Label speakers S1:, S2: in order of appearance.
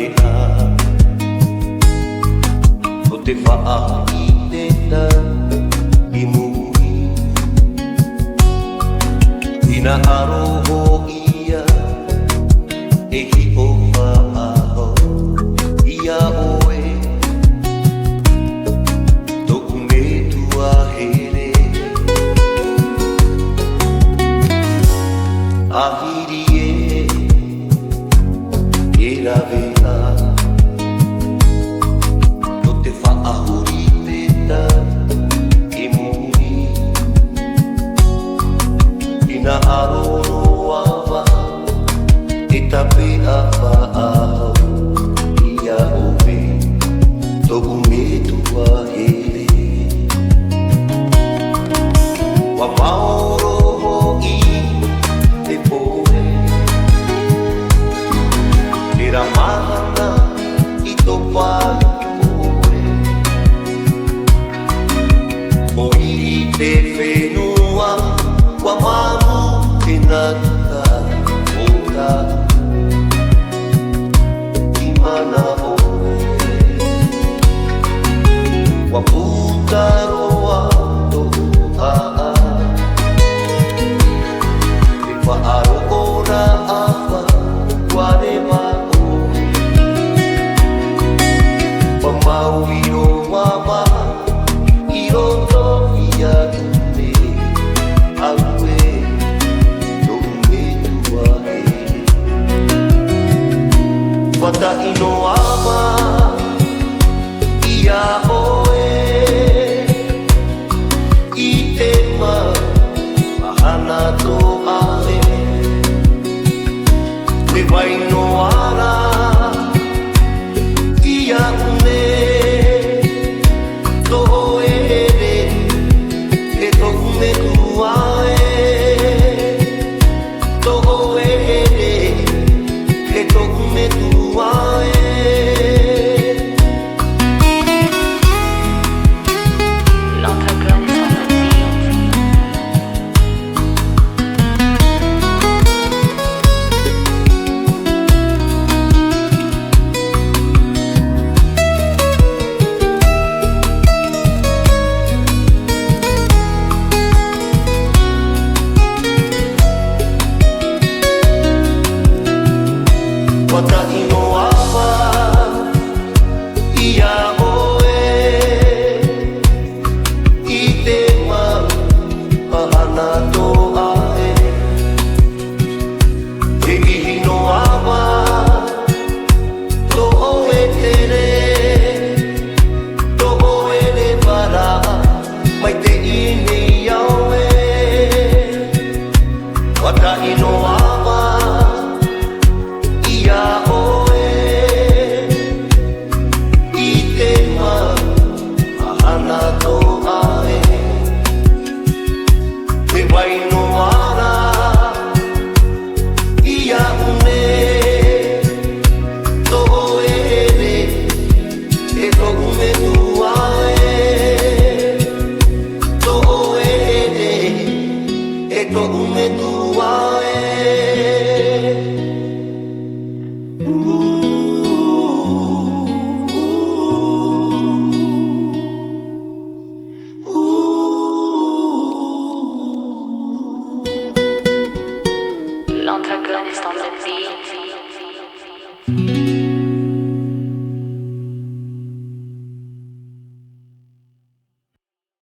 S1: vea o te whaahiteta i muri ina aroho ia e hi o whaaho ia oe toku me tua here ahiri e la vea no te whaahuripeta i muri ina aroa e tapea whaaho ia oe toku me tua here wa maoro i te poe te ramana i to pai poe o iri te whenua wa mamu te nata o ta i mana oe wa putaroa tohu aa te whaaro ora awa ware mao wa mau i ro mama i roto ia tune aue tohu me tua e wata ino ama ia oe i te ma mahana to ae te waino ara ia une to ere e toku me tua e to ere e toku me tua e wata ino awa ia oe i te ma mahana to ae te ihino awa to oe tere to oe le para mai te ine iaue wata ino awa ia oe i te ma mahana to ae te waino ara ia une to ere e toku me tua e to ere e toku me tua e
S2: L'antagoniste on the beat.